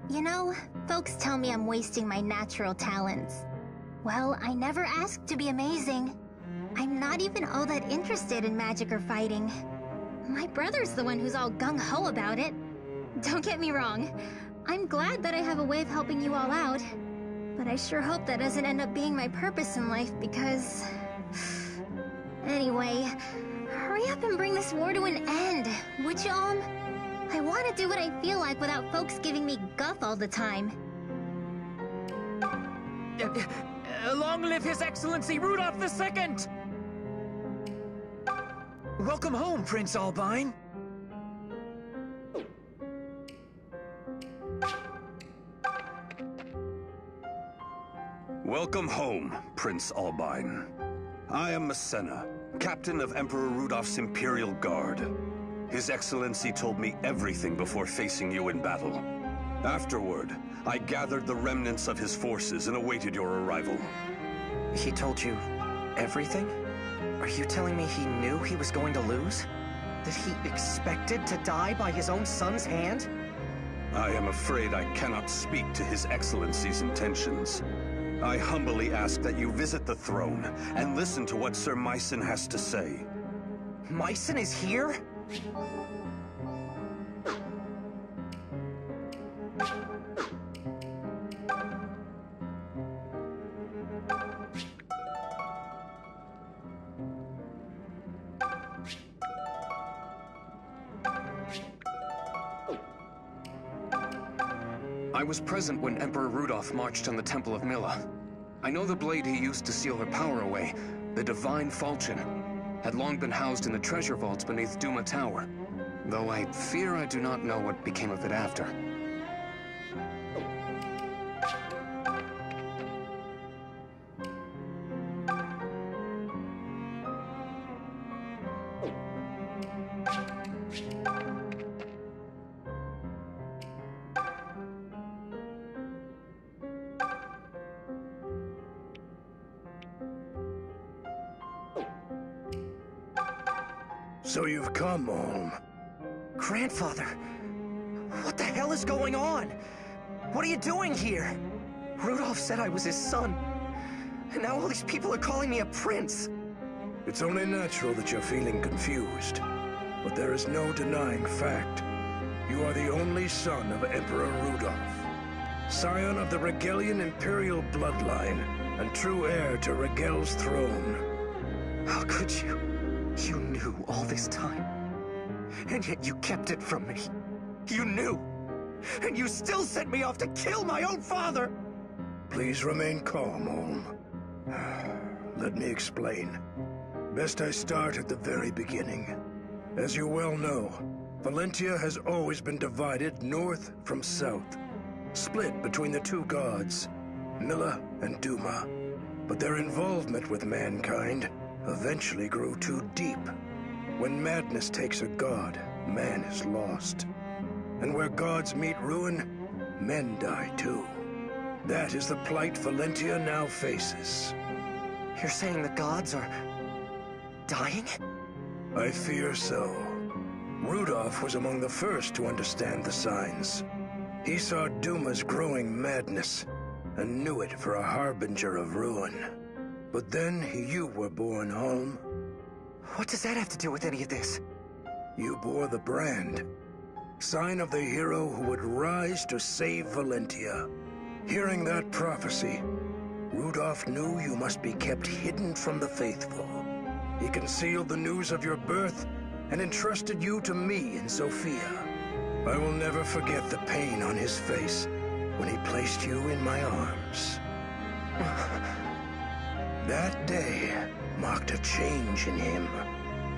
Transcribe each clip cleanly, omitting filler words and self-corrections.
You know, folks tell me I'm wasting my natural talents. Well, I never asked to be amazing. I'm not even all that interested in magic or fighting. My brother's the one who's all gung-ho about it. Don't get me wrong. I'm glad that I have a way of helping you all out. But I sure hope that doesn't end up being my purpose in life because... Anyway, hurry up and bring this war to an end, would you, I want to do what I feel like without folks giving me guff all the time. Long live His Excellency Rudolph II! Welcome home, Prince Albine. Welcome home, Prince Albine. I am Masena, captain of Emperor Rudolph's Imperial Guard. His Excellency told me everything before facing you in battle. Afterward, I gathered the remnants of his forces and awaited your arrival. He told you everything? Are you telling me he knew he was going to lose? That he expected to die by his own son's hand? I am afraid I cannot speak to His Excellency's intentions. I humbly ask that you visit the throne and listen to what Sir Mycen has to say. Mycen is here? I was present when Emperor Rudolph marched on the Temple of Milla. I know the blade he used to seal her power away, the Divine Falchion, had long been housed in the treasure vaults beneath Duma Tower, though I fear I do not know what became of it after. So you've come, Olm. Grandfather, what the hell is going on? What are you doing here? Rudolph said I was his son, and now all these people are calling me a prince. It's only natural that you're feeling confused, but there is no denying fact. You are the only son of Emperor Rudolph, scion of the Regelian Imperial bloodline, and true heir to Regel's throne. How could you? You knew all this time, and yet you kept it from me. You knew, and you still sent me off to kill my own father! Please remain calm, Olm. Let me explain. Best I start at the very beginning. As you well know, Valentia has always been divided north from south, split between the two gods, Milla and Duma. But their involvement with mankind eventually grew too deep. When madness takes a god, man is lost. And where gods meet ruin, men die too. That is the plight Valentia now faces. You're saying the gods are... dying? I fear so. Rudolph was among the first to understand the signs. He saw Duma's growing madness, and knew it for a harbinger of ruin. But then you were born, Holm. What does that have to do with any of this? You bore the brand, sign of the hero who would rise to save Valentia. Hearing that prophecy, Rudolph knew you must be kept hidden from the faithful. He concealed the news of your birth and entrusted you to me and Sophia. I will never forget the pain on his face when he placed you in my arms. That day marked a change in him.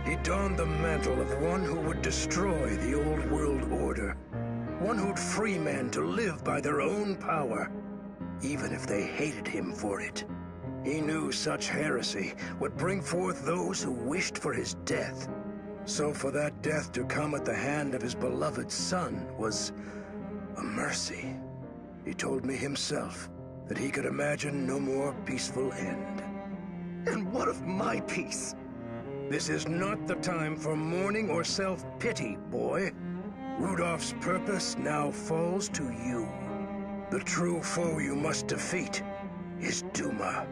He donned the mantle of one who would destroy the old world order. One who'd free men to live by their own power, even if they hated him for it. He knew such heresy would bring forth those who wished for his death. So for that death to come at the hand of his beloved son was a mercy. He told me himself that he could imagine no more peaceful end. And what of my peace? This is not the time for mourning or self-pity, boy. Rudolph's purpose now falls to you. The true foe you must defeat is Duma,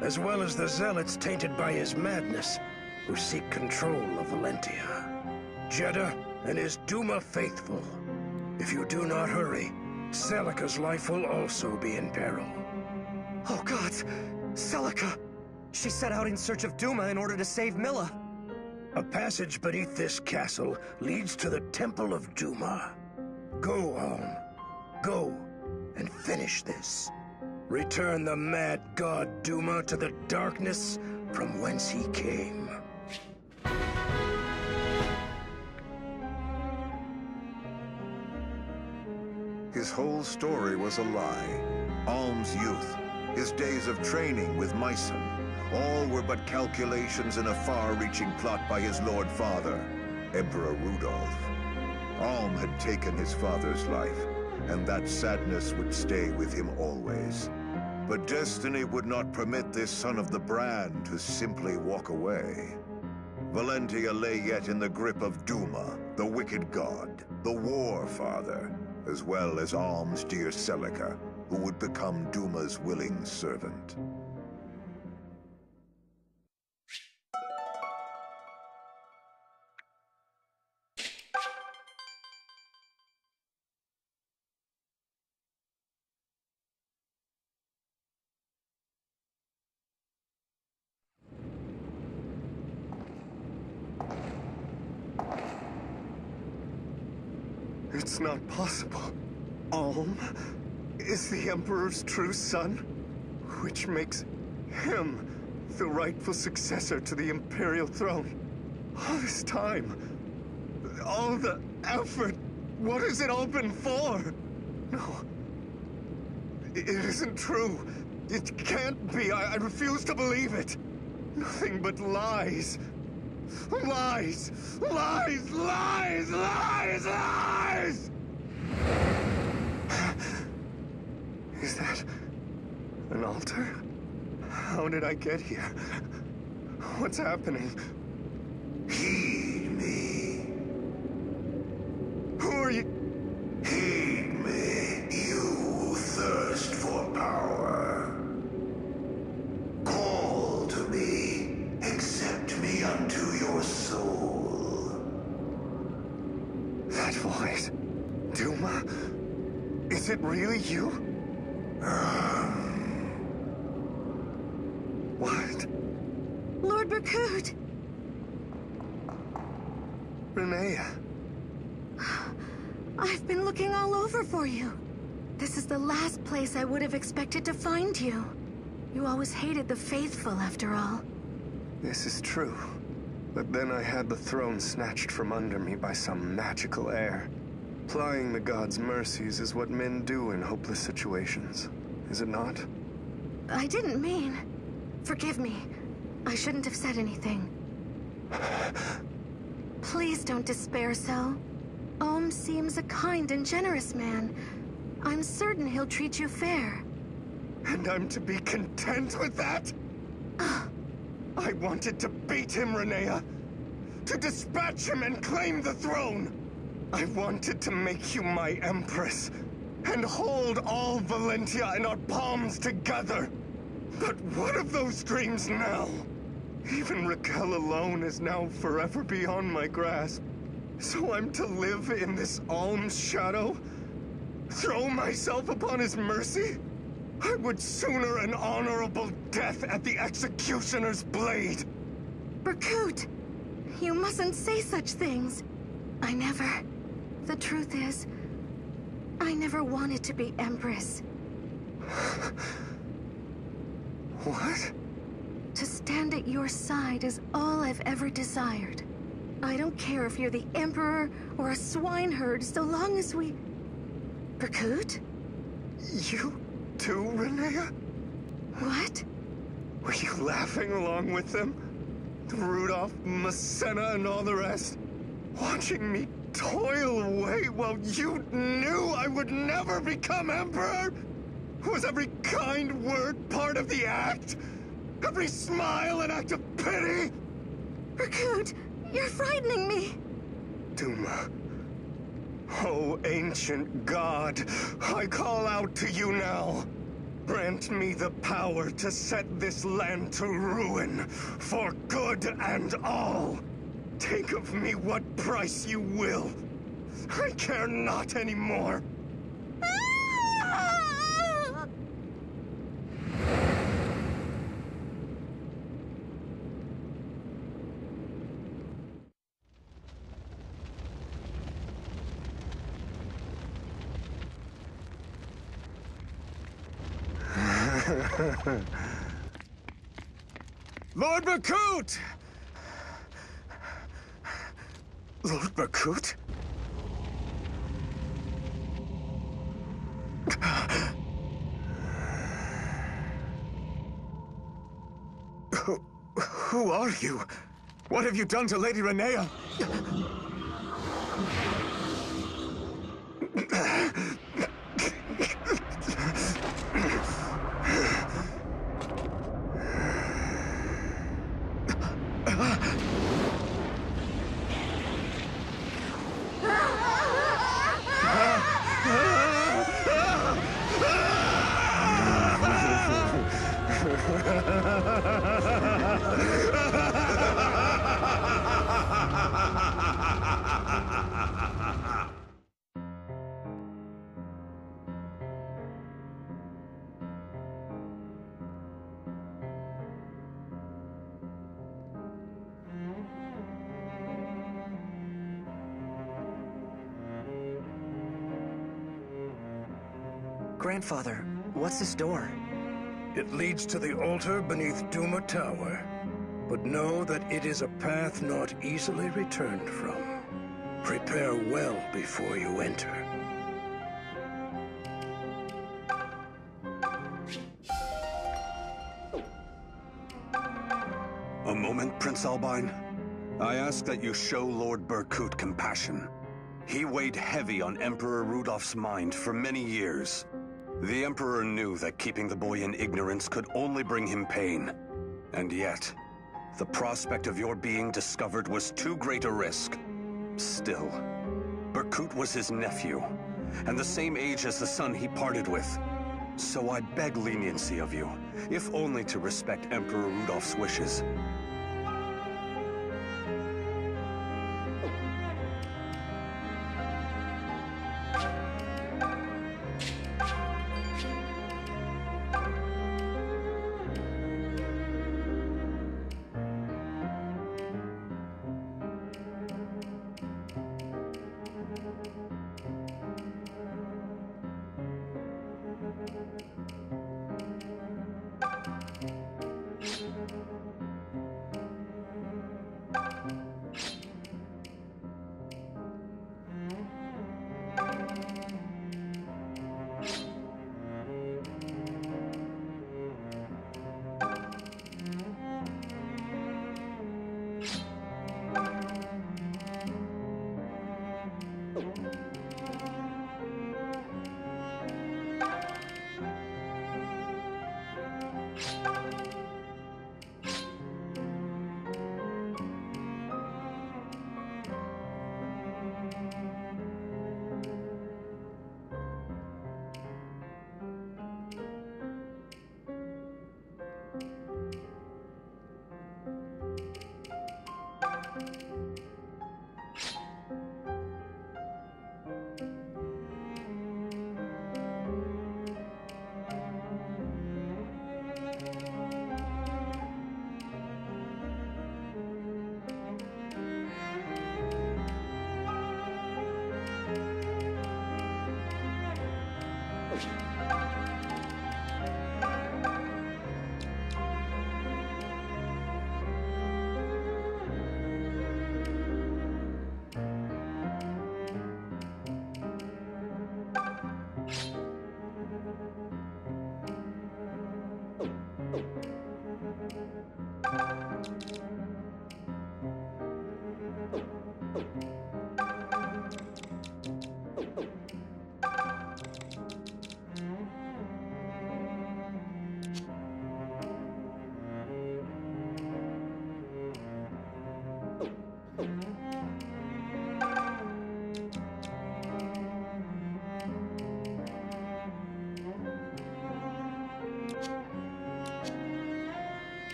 as well as the zealots tainted by his madness, who seek control of Valentia. Jeddah and his Duma faithful. If you do not hurry, Celica's life will also be in peril. Oh gods! Celica! She set out in search of Duma in order to save Milla. A passage beneath this castle leads to the Temple of Duma. Go, Alm. Go and finish this. Return the mad god Duma to the darkness from whence he came. His whole story was a lie. Alm's youth, his days of training with Meissen, all were but calculations in a far-reaching plot by his Lord Father, Emperor Rudolph. Alm had taken his father's life, and that sadness would stay with him always. But destiny would not permit this son of the brand to simply walk away. Valentia lay yet in the grip of Duma, the wicked god, the war father, as well as Alm's dear Celica, who would become Duma's willing servant. It's not possible. Alm is the Emperor's true son, which makes him the rightful successor to the Imperial throne. All this time, all the effort, what has it all been for? No, it isn't true. It can't be. I refuse to believe it. Nothing but lies. Lies! Lies! Lies! Lies! Lies! Is that an altar? How did I get here? What's happening? Heed me. Who are you? Heed me, you who thirst for power. Call to me, accept me unto your soul. That voice. Duma? Is it really you? What? Lord Berkut! Renea. I've been looking all over for you. This is the last place I would have expected to find you. You always hated the faithful, after all. This is true. But then I had the throne snatched from under me by some magical heir. Plying the gods' mercies is what men do in hopeless situations, is it not? I didn't mean... Forgive me. I shouldn't have said anything. Please don't despair so. Ohm seems a kind and generous man. I'm certain he'll treat you fair. And I'm to be content with that? I wanted to beat him, Renea. To dispatch him and claim the throne. I wanted to make you my empress. And hold all Valentia in our palms together. But what of those dreams now? Even Raquel alone is now forever beyond my grasp. So I'm to live in this Alm's shadow? Throw myself upon his mercy? I would sooner an honorable death at the executioner's blade. Berkut! You mustn't say such things. I never... The truth is, I never wanted to be Empress. What? To stand at your side is all I've ever desired. I don't care if you're the Emperor or a swineherd, so long as we... Berkut? You too, Renea? What? Were you laughing along with them? Rudolph, Masena, and all the rest? Watching me toil away while you knew I would never become Emperor? Was every kind word part of the act? Every smile an act of pity? Berkut, you're frightening me. Duma. Oh, ancient god, I call out to you now. Grant me the power to set this land to ruin, for good and all. Take of me what price you will. I care not anymore. Lord Berkut! Lord Berkut? Who are you? What have you done to Lady Renea? Grandfather, what's this door? It leads to the altar beneath Duma Tower. But know that it is a path not easily returned from. Prepare well before you enter. A moment, Prince Albine. I ask that you show Lord Berkut compassion. He weighed heavy on Emperor Rudolph's mind for many years. The Emperor knew that keeping the boy in ignorance could only bring him pain. And yet, the prospect of your being discovered was too great a risk. Still, Berkut was his nephew, and the same age as the son he parted with. So I beg leniency of you, if only to respect Emperor Rudolph's wishes.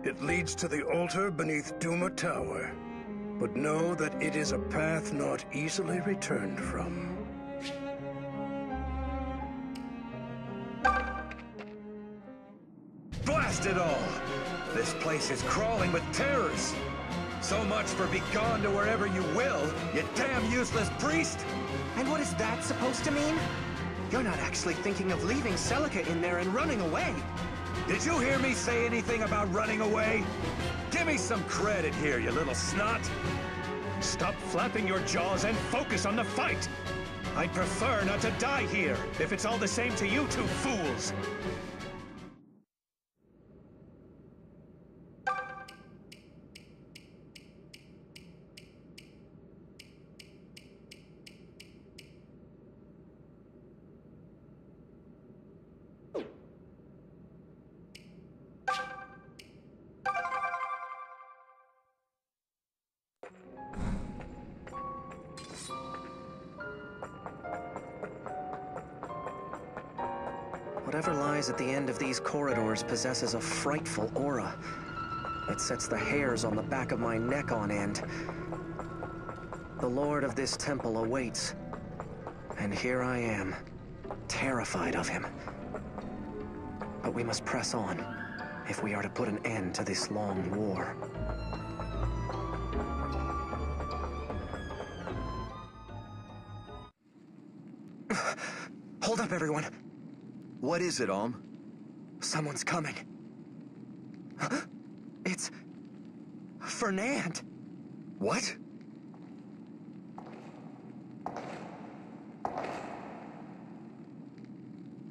It leads to the altar beneath Duma Tower. But know that it is a path not easily returned from. Blast it all! This place is crawling with terrors. So much for be gone to wherever you will, you damn useless priest! And what is that supposed to mean? You're not actually thinking of leaving Celica in there and running away. Did you hear me say anything about running away? Give me some credit here, you little snot! Stop flapping your jaws and focus on the fight! I'd prefer not to die here, if it's all the same to you two fools! Whatever lies at the end of these corridors possesses a frightful aura. It sets the hairs on the back of my neck on end. The lord of this temple awaits. And here I am, terrified of him. But we must press on, if we are to put an end to this long war. Hold up, everyone. What is it, Alm? Someone's coming. It's... Fernand. What?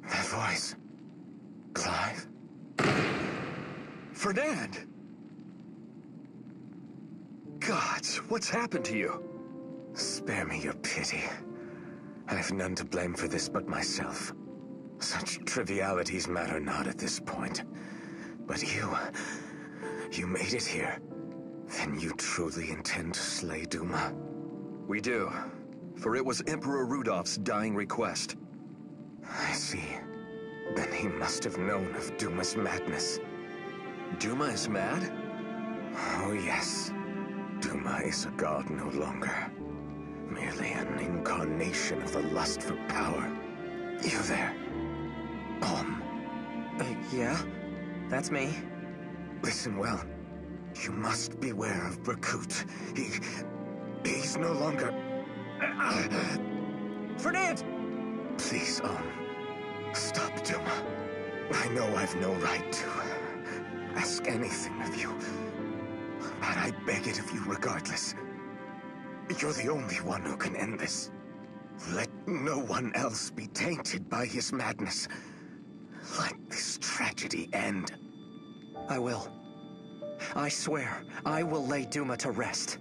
That voice. Clive? Fernand! Gods, what's happened to you? Spare me your pity. I've none to blame for this but myself. Such trivialities matter not at this point. But you made it here. Then you truly intend to slay Duma? We do, for it was Emperor Rudolph's dying request. I see. Then he must have known of Duma's madness. Duma is mad? Oh yes. Duma is a god no longer. Merely an incarnation of the lust for power. You there. Yeah? That's me. Listen well. You must beware of Brakut. He's no longer... Fernand! Please, stop Duma. I know I've no right to ask anything of you, but I beg it of you regardless. You're the only one who can end this. Let no one else be tainted by his madness. Let this tragedy end. I will. I swear, I will lay Duma to rest.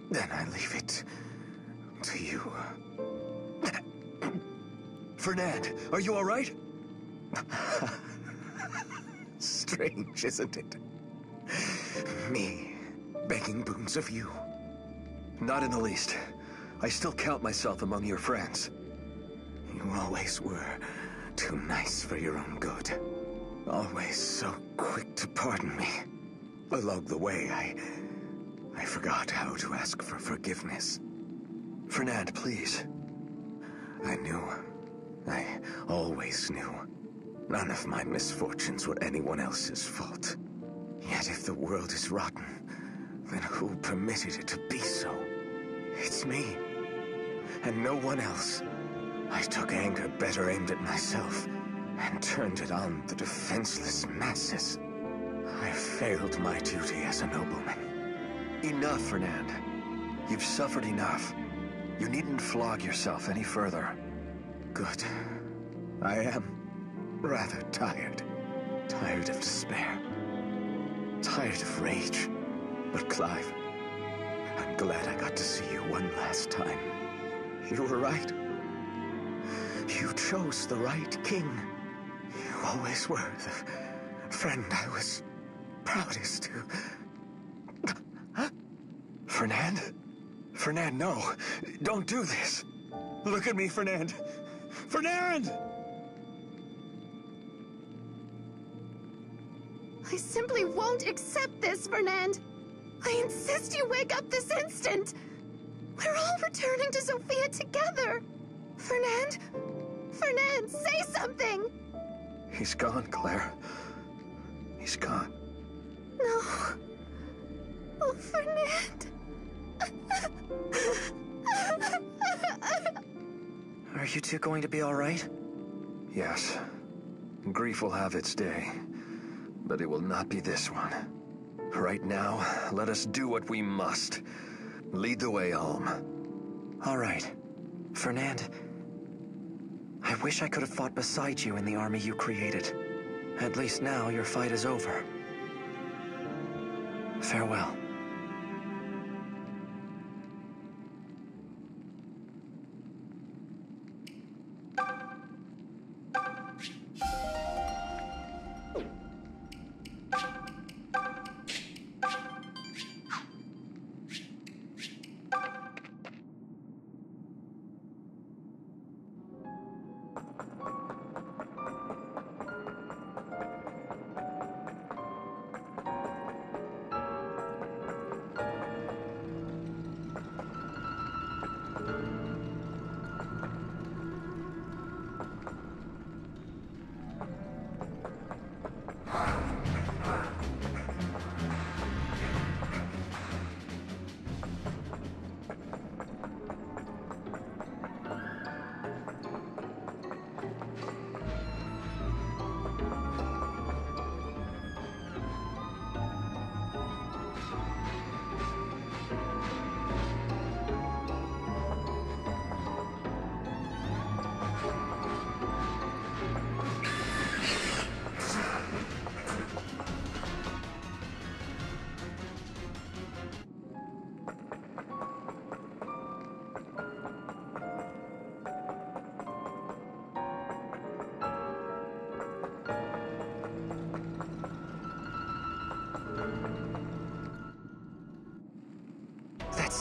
Then I leave it to you. Fernand, are you all right? Strange, isn't it? Me, begging boons of you. Not in the least. I still count myself among your friends. You always were too nice for your own good. Always so quick to pardon me. Along the way, I forgot how to ask for forgiveness. Fernand, please. I knew. I always knew. None of my misfortunes were anyone else's fault. Yet if the world is rotten, then who permitted it to be so? It's me. And no one else. I took anger better aimed at myself, and turned it on the defenseless masses. I failed my duty as a nobleman. Enough, Fernand. You've suffered enough. You needn't flog yourself any further. Good. I am rather tired. Tired of despair. Tired of rage. But Clive, I'm glad I got to see you one last time. You were right. You chose the right king. You always were the friend I was proudest to. Fernand? Fernand, no. Don't do this. Look at me, Fernand. Fernand! I simply won't accept this, Fernand. I insist you wake up this instant. We're all returning to Sophia together. Fernand? Fernand, say something! He's gone, Claire. He's gone. No. Oh, Fernand. Are you two going to be all right? Yes. Grief will have its day, but it will not be this one. Right now, let us do what we must. Lead the way, Alm. All right. Fernand, I wish I could have fought beside you in the army you created. At least now your fight is over. Farewell.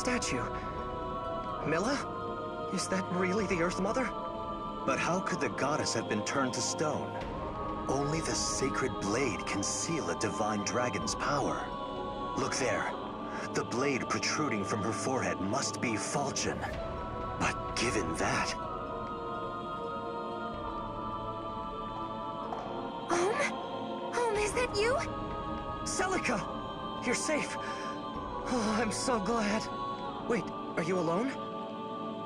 Statue. Milla? Is that really the Earth Mother? But how could the goddess have been turned to stone? Only the sacred blade can seal a divine dragon's power. Look there. The blade protruding from her forehead must be falchion. But given that... Home, is that you? Celica! You're safe! Oh, I'm so glad. Wait, are you alone?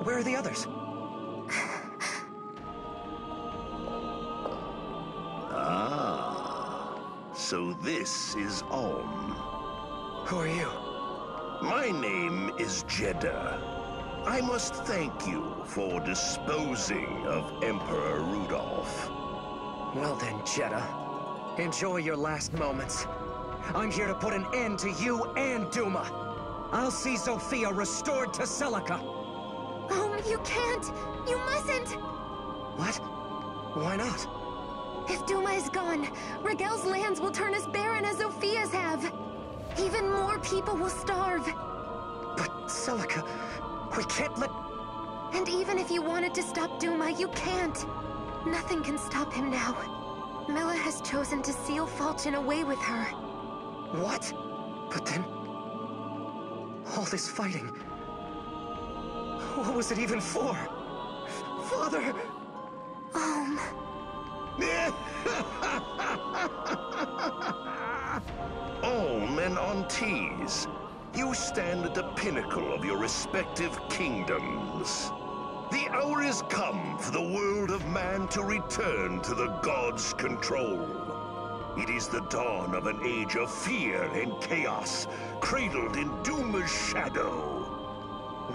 Where are the others? So this is Alm. Who are you? My name is Jeddah. I must thank you for disposing of Emperor Rudolph. Well then, Jeddah. Enjoy your last moments. I'm here to put an end to you and Duma. I'll see Sophia restored to Celica. You can't. You mustn't. What? Why not? If Duma is gone, Ragel's lands will turn as barren as Sophia's have. Even more people will starve. But Celica, we can't let... And even if you wanted to stop Duma, you can't. Nothing can stop him now. Milla has chosen to seal Falchion away with her. What? But then... all this fighting... what was it even for? Father! Alm and Antes, you stand at the pinnacle of your respective kingdoms. The hour is come for the world of man to return to the gods' control. It is the dawn of an age of fear and chaos, cradled in Duma's shadow.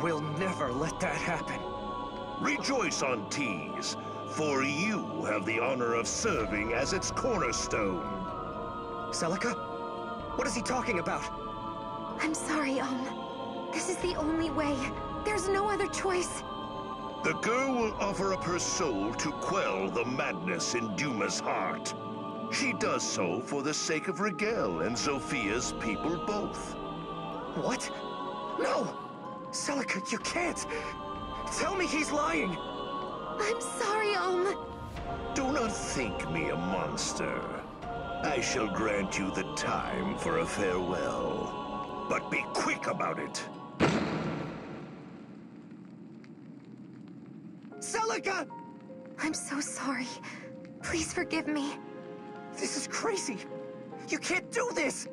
We'll never let that happen. Rejoice, Antes, for you have the honor of serving as its cornerstone. Celica? What is he talking about? I'm sorry, This is the only way. There's no other choice. The girl will offer up her soul to quell the madness in Duma's heart. She does so for the sake of Rigel and Sophia's people both. What? No! Celica, you can't! Tell me he's lying! I'm sorry, Do not think me a monster. I shall grant you the time for a farewell. But be quick about it. Celica! I'm so sorry. Please forgive me. This is crazy. You can't do this!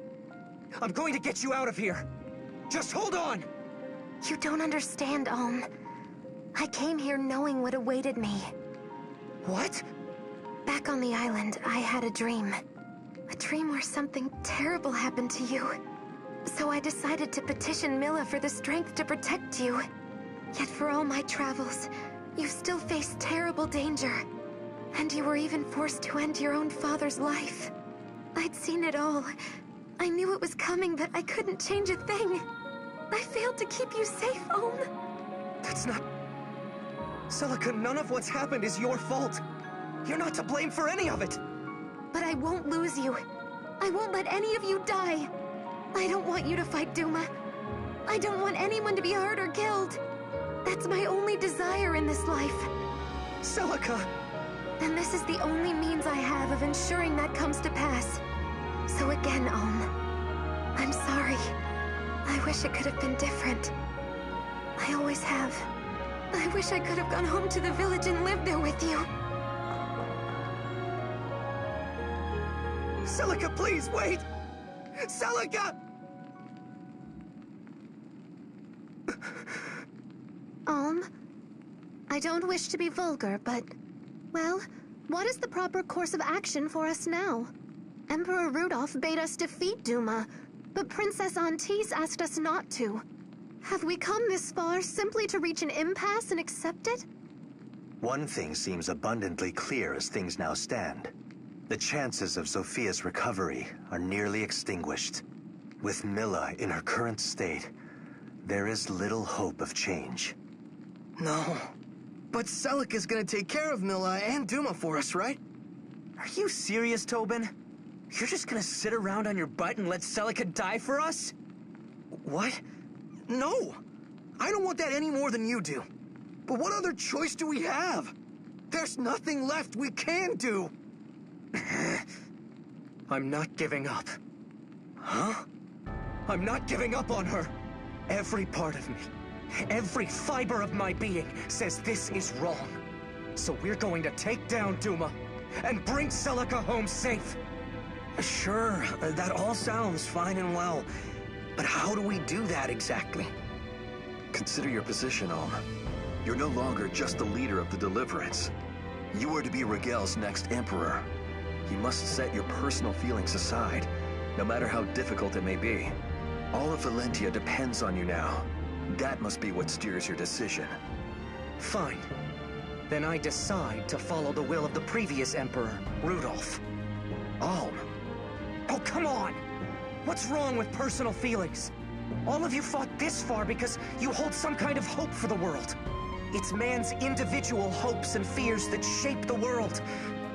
I'm going to get you out of here. Just hold on! You don't understand, Alm. I came here knowing what awaited me. What? Back on the island, I had a dream. A dream where something terrible happened to you. So I decided to petition Milla for the strength to protect you. Yet for all my travels, you still faced terrible danger. And you were even forced to end your own father's life. I'd seen it all. I knew it was coming, but I couldn't change a thing. I failed to keep you safe, Alm. That's not... Celica, none of what's happened is your fault. You're not to blame for any of it. But I won't lose you. I won't let any of you die. I don't want you to fight Duma. I don't want anyone to be hurt or killed. That's my only desire in this life. Celica! And this is the only means I have of ensuring that comes to pass. So again, Alm, I'm sorry. I wish it could have been different. I always have. I wish I could have gone home to the village and lived there with you. Celica, please, wait! Celica! Alm, I don't wish to be vulgar, but... well, what is the proper course of action for us now? Emperor Rudolph bade us defeat Duma, but Princess Antise asked us not to. Have we come this far simply to reach an impasse and accept it? One thing seems abundantly clear as things now stand. The chances of Sophia's recovery are nearly extinguished. With Milla in her current state, there is little hope of change. No. But Celica's gonna take care of Milla and Duma for us, right? Are you serious, Tobin? You're just gonna sit around on your butt and let Celica die for us? What? No! I don't want that any more than you do. But what other choice do we have? There's nothing left we can do! I'm not giving up. Huh? I'm not giving up on her! Every part of me, every fiber of my being says this is wrong. So we're going to take down Duma and bring Celica home safe. Sure, that all sounds fine and well. But how do we do that exactly? Consider your position, Alm. You're no longer just the leader of the Deliverance. You are to be Rigel's next emperor. You must set your personal feelings aside, no matter how difficult it may be. All of Valentia depends on you now. That must be what steers your decision. Fine. Then I decide to follow the will of the previous emperor, Rudolph. Alm! Oh, come on! What's wrong with personal feelings? All of you fought this far because you hold some kind of hope for the world. It's man's individual hopes and fears that shape the world,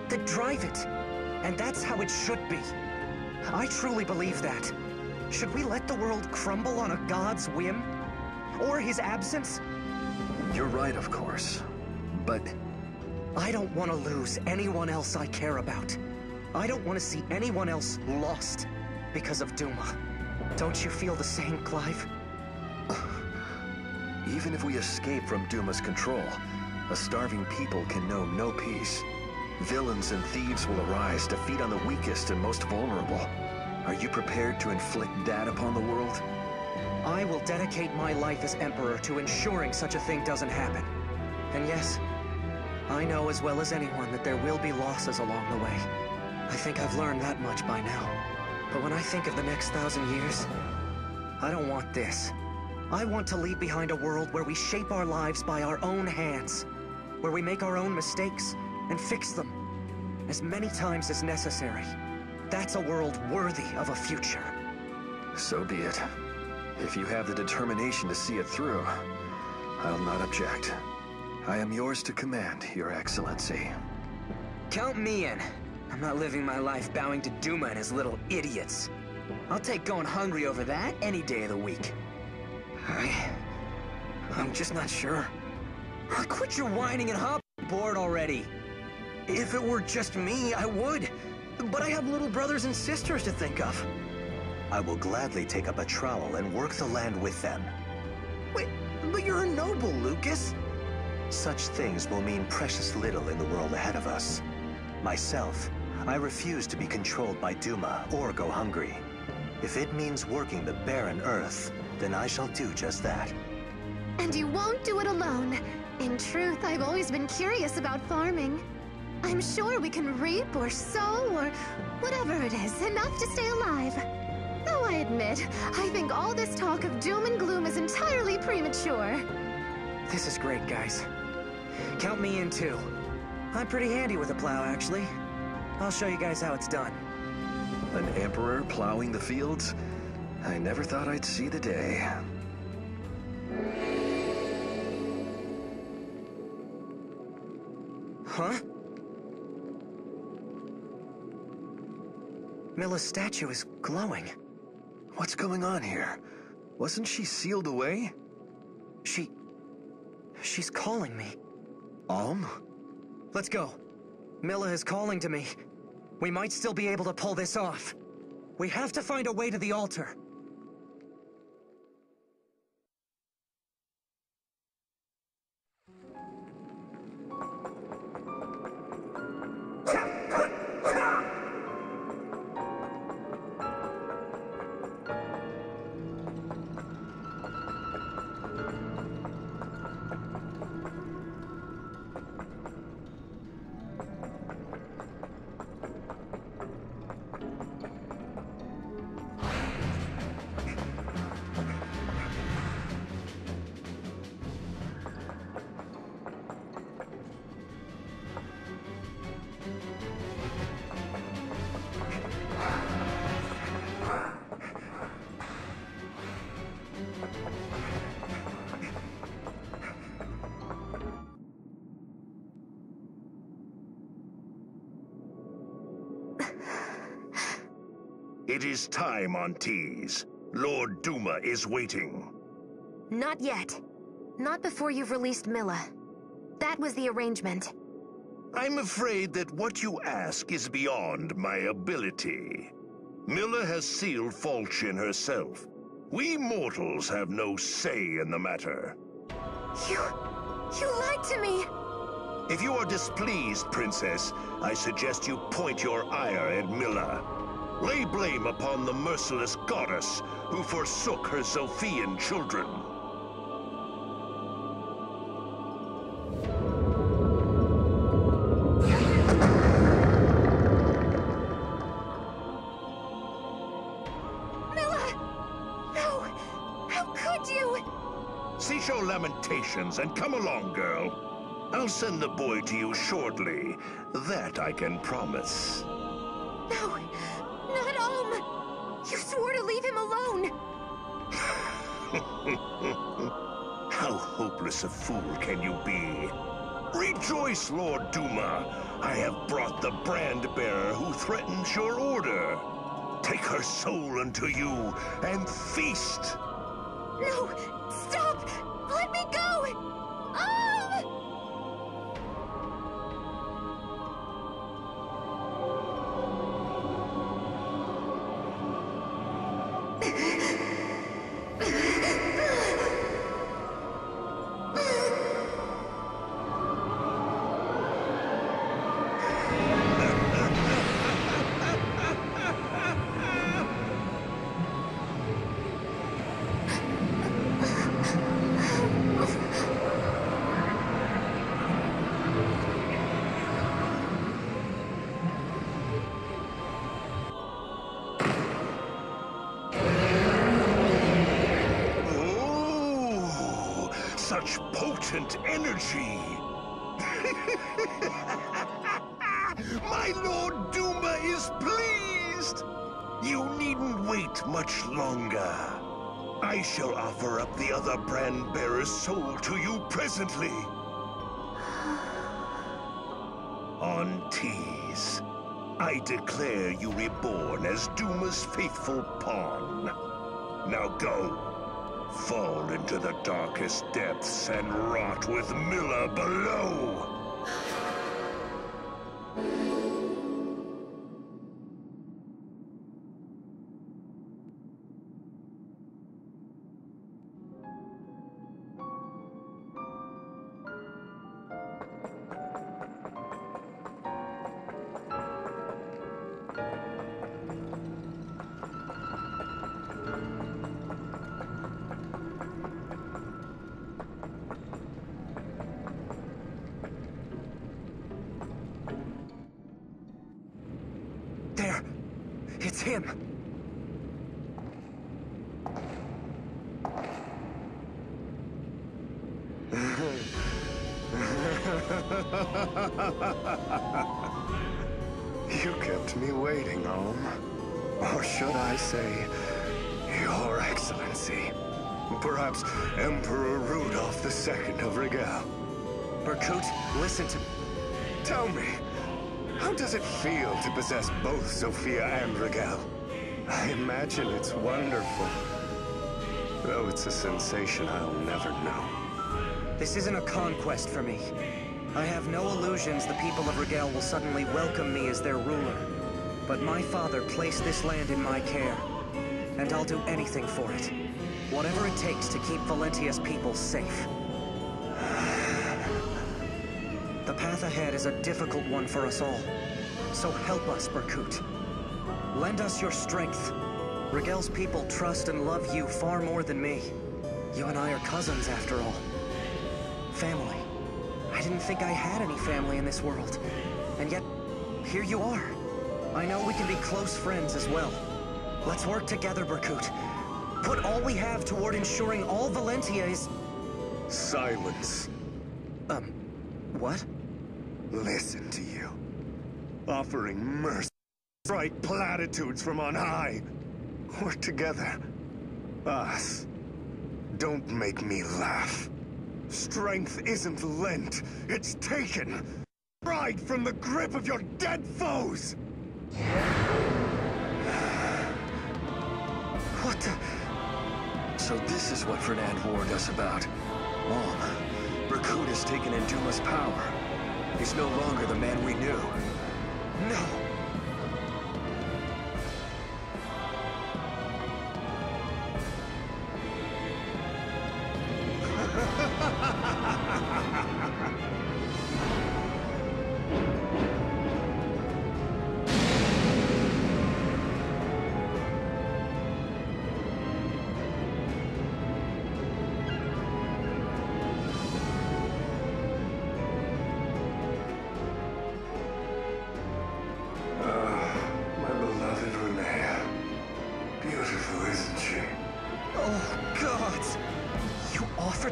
that drive it. And that's how it should be. I truly believe that. Should we let the world crumble on a god's whim? Or his absence? You're right, of course. But I don't want to lose anyone else I care about. I don't want to see anyone else lost because of Duma. Don't you feel the same, Clive? even if we escape from Duma's control, a starving people can know no peace. Villains and thieves will arise to feed on the weakest and most vulnerable. Are you prepared to inflict that upon the world? I will dedicate my life as Emperor to ensuring such a thing doesn't happen. And yes, I know as well as anyone that there will be losses along the way. I think I've learned that much by now. But when I think of the next 1,000 years, I don't want this. I want to leave behind a world where we shape our lives by our own hands, where we make our own mistakes and fix them as many times as necessary. That's a world worthy of a future. So be it. If you have the determination to see it through, I'll not object. I am yours to command, Your Excellency. Count me in. I'm not living my life bowing to Duma and his little idiots. I'll take going hungry over that any day of the week. I'm just not sure. Quit your whining and hop board already. If it were just me, I would. But I have little brothers and sisters to think of. I will gladly take up a trowel and work the land with them. Wait, but you're a noble, Lucas. Such things will mean precious little in the world ahead of us. Myself, I refuse to be controlled by Duma or go hungry. If it means working the barren earth, then I shall do just that. And you won't do it alone. In truth, I've always been curious about farming. I'm sure we can reap or sow or whatever it is, enough to stay alive. Though I admit, I think all this talk of doom and gloom is entirely premature. This is great, guys. Count me in, too. I'm pretty handy with a plow, actually. I'll show you guys how it's done. An emperor plowing the fields? I never thought I'd see the day. Huh? Milla's statue is glowing. What's going on here? Wasn't she sealed away? She's calling me. Alm? Let's go. Milla is calling to me. We might still be able to pull this off. We have to find a way to the altar. It is time, Aunties. Lord Duma is waiting. Not yet. Not before you've released Milla. That was the arrangement. I'm afraid that what you ask is beyond my ability. Milla has sealed Falchion herself. We mortals have no say in the matter. You lied to me! If you are displeased, Princess, I suggest you point your ire at Milla. Lay blame upon the merciless goddess who forsook her Zophian children. Milla! No! How could you? Cease your lamentations and come along, girl. I'll send the boy to you shortly. That I can promise. No! Not Alm! You swore to leave him alone! How hopeless a fool can you be? Rejoice, Lord Duma! I have brought the brand-bearer who threatens your order. Take her soul unto you and feast! No! Stop! Let me go! Alm! Such potent energy! My Lord Duma is pleased! You needn't wait much longer. I shall offer up the other brand-bearer's soul to you presently. Aunties, I declare you reborn as Duma's faithful pawn. Now go. Fall into the darkest depths and rot with Milla below! It's him! You kept me waiting, Olm. Or should I say, Your Excellency. Perhaps Emperor Rudolph II of Rigel. Berkut, listen to me. Tell me, how does it feel to possess both Sophia and Rigel? I imagine it's wonderful. Though it's a sensation I'll never know. This isn't a conquest for me. I have no illusions the people of Rigel will suddenly welcome me as their ruler. But my father placed this land in my care, and I'll do anything for it. Whatever it takes to keep Valentia's people safe. The path ahead is a difficult one for us all. So help us, Berkut. Lend us your strength. Rigel's people trust and love you far more than me. You and I are cousins, after all. Family. I didn't think I had any family in this world. And yet, here you are. I know we can be close friends as well. Let's work together, Berkut. Put all we have toward ensuring all Valentia is... Silence. What? Listen to you. Offering mercy. Bright platitudes from on high. Work together. Us. Don't make me laugh. Strength isn't lent, it's taken. Right from the grip of your dead foes! What the... So this is what Fernand warned us about. Mom, Berkut has taken in Duma's power. He's no longer the man we knew. No!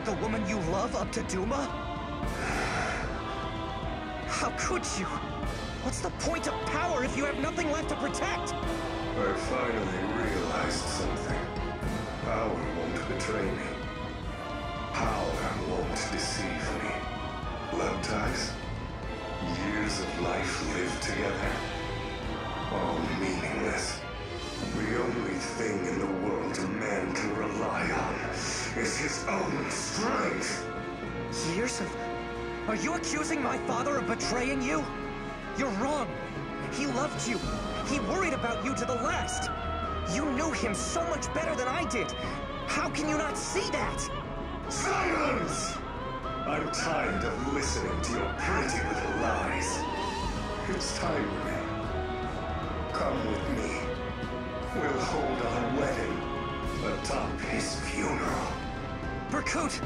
The woman you love up to Duma? How could you? What's the point of power if you have nothing left to protect? I finally realized something. Power won't betray me. Power won't deceive me. Blood ties? Years of life lived together? All meaningless. The only thing in the world a man can rely on is his own strength. Years of... Are you accusing my father of betraying you? You're wrong. He loved you. He worried about you to the last. You knew him so much better than I did. How can you not see that? Silence! I'm tired of listening to your pretty little lies. It's time, Renee. Come with me. We'll hold our wedding atop his funeral. Berkut!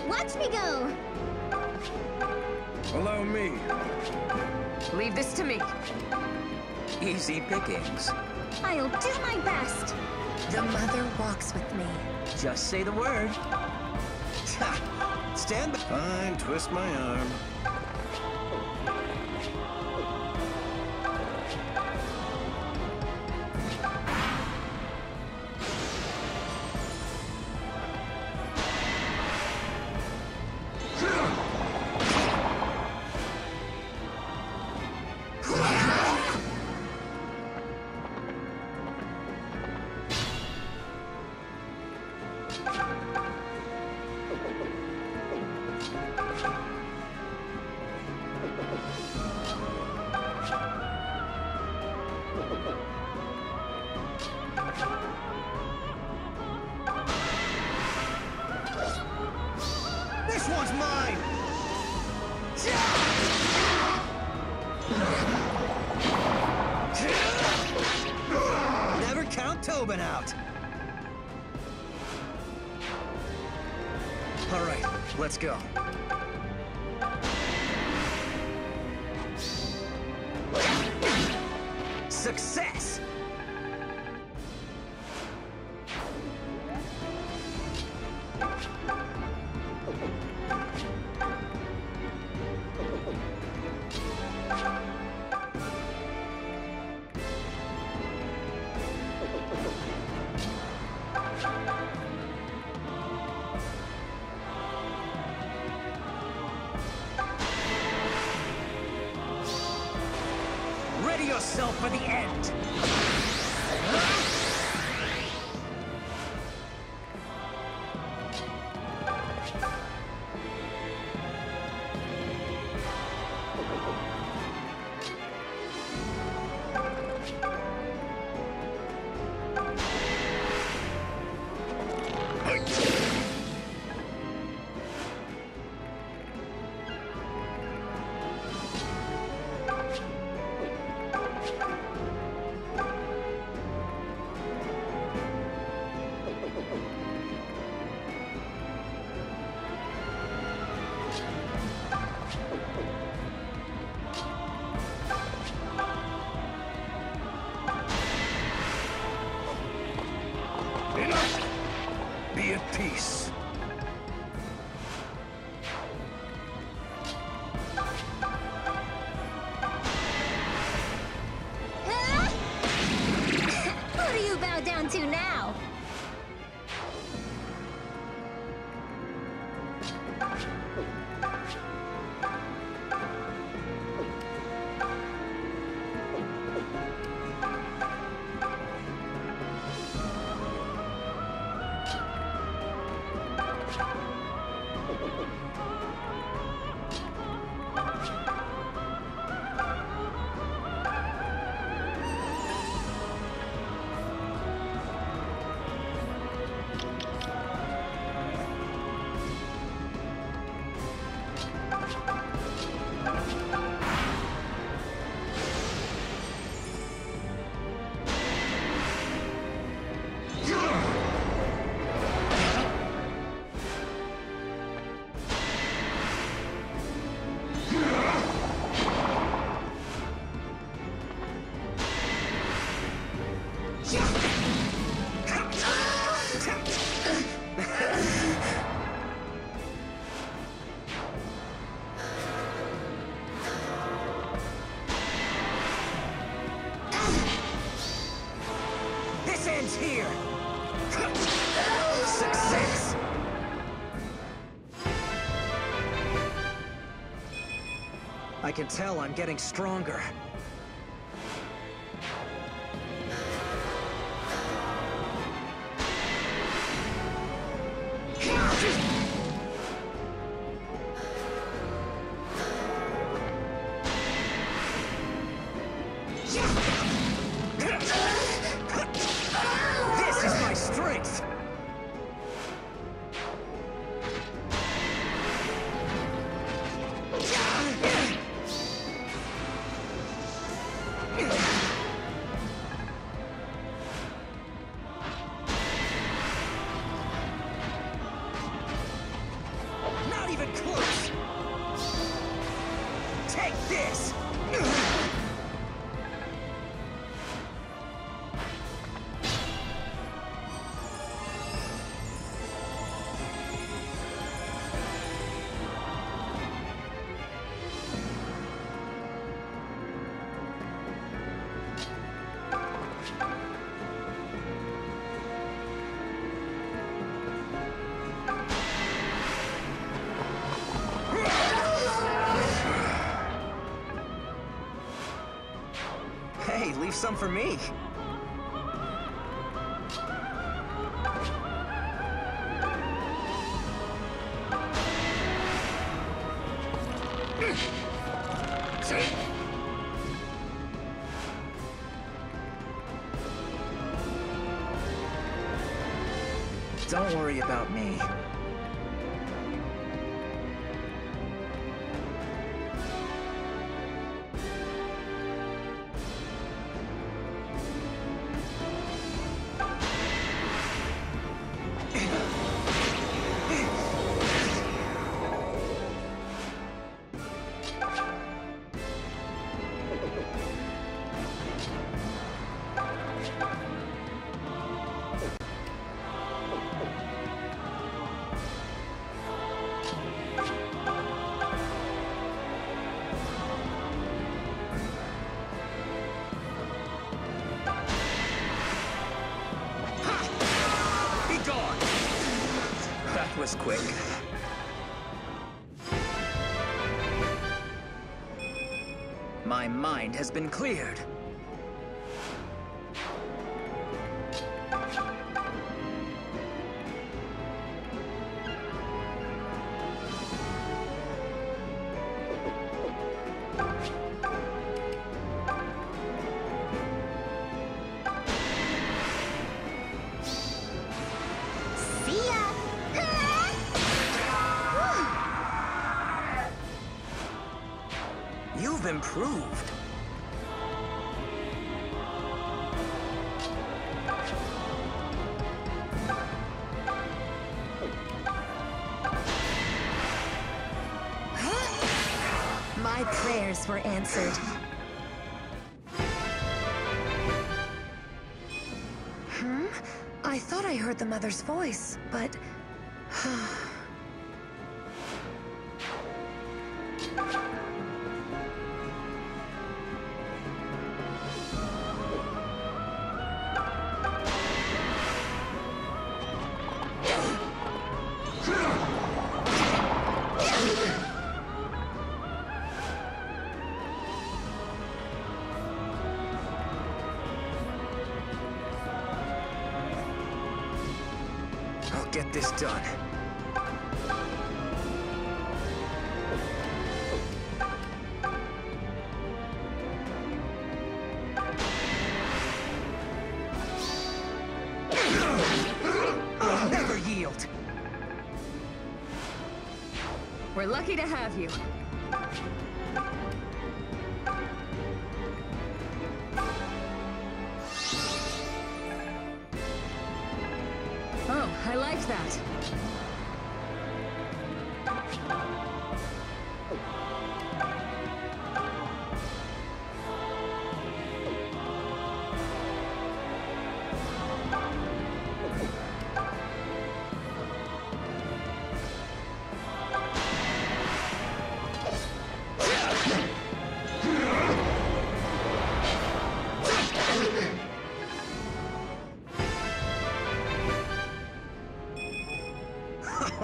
Watch me go! Allow me. Leave this to me. Easy pickings. I'll do my best. The mother walks with me. Just say the word. Stand back. Fine, twist my arm. This one's mine! Never count Tobin out! All right, let's go. Success! Ready yourself for the end! Enough! Be at peace. Huh? Who do you bow down to now? This ends here! Success! I can tell I'm getting stronger. This is my strength! some for me. Don't worry about me. Was quick. My mind has been cleared. You've improved. My prayers were answered. I thought I heard the mother's voice, but... I'll get this done. I'll never yield. We're lucky to have you. Oh, I liked that.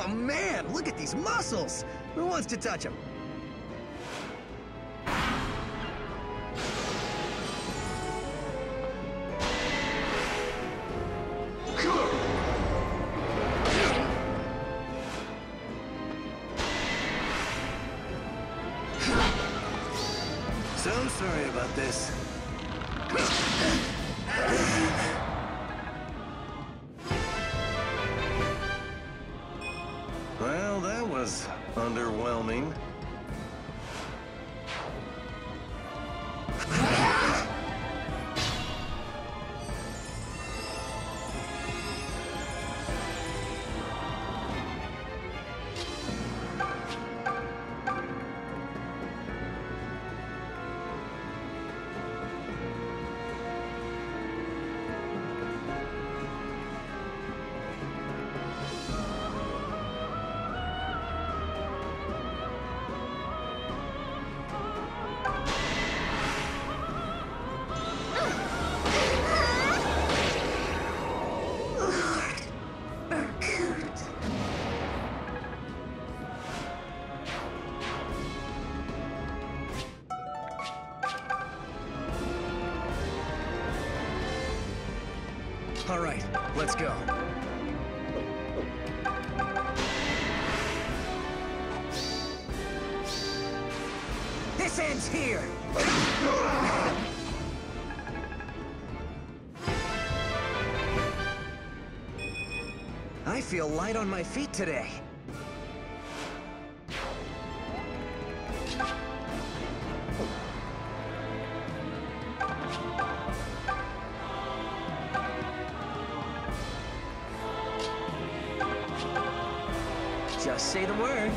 Oh man, look at these muscles! Who wants to touch them? So sorry about this. Well, that was underwhelming. All right, let's go. This ends here! I feel light on my feet today. Just say the word.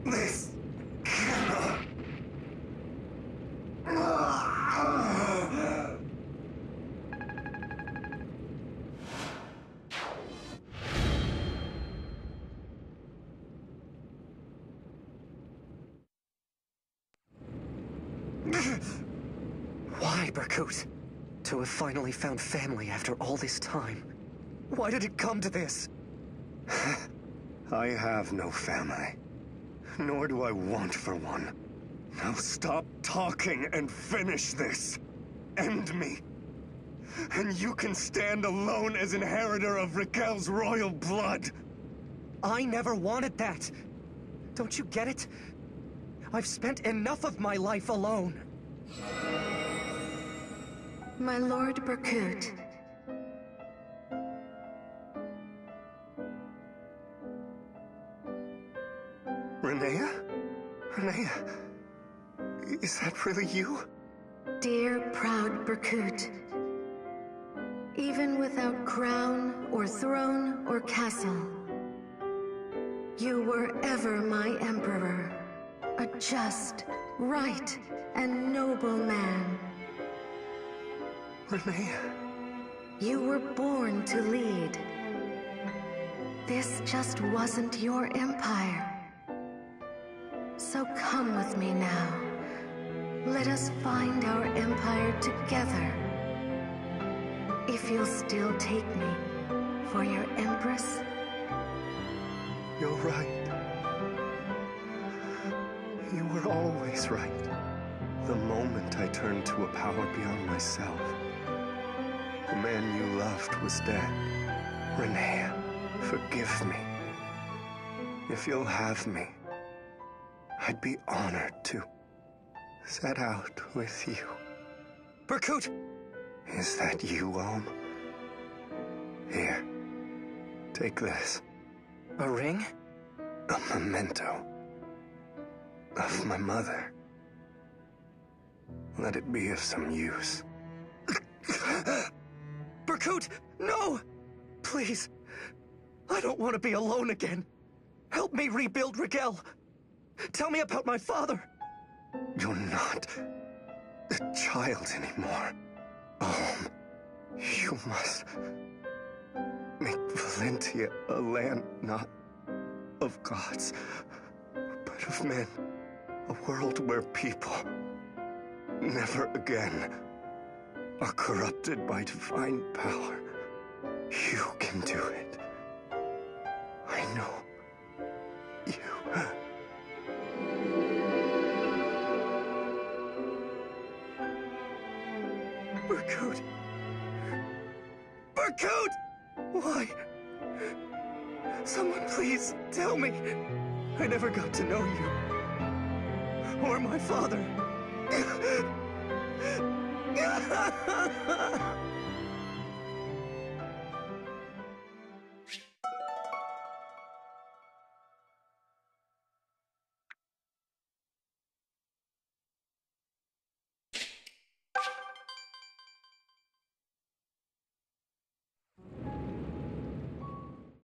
This cannot. Why, Berkut? To have finally found family after all this time. Why did it come to this? I have no family, nor do I want for one. Now stop talking and finish this. End me. And you can stand alone as inheritor of Raquel's royal blood. I never wanted that. Don't you get it? I've spent enough of my life alone. My Lord Berkut. Renea? Renea? Is that really you? Dear, proud Berkut. Even without crown, or throne, or castle, you were ever my emperor. A just, right, and noble man. Renea. You were born to lead. This just wasn't your empire. So come with me now. Let us find our empire together. If you'll still take me for your empress. You're right. You were always right. The moment I turned to a power beyond myself, the man you loved was dead. Renea, forgive me. If you'll have me, I'd be honored to set out with you. Berkut! Is that you, Alm? Here, take this. A ring? A memento of my mother. Let it be of some use. Berkut, no! Please, I don't want to be alone again. Help me rebuild Raquel. Tell me about my father. You're not a child anymore. You must make Valentia a land not of gods, but of men. A world where people never again are corrupted by divine power. You can do it. I know. You. Barcode! Barcode! Why? Someone please tell me. I never got to know you. Or my father.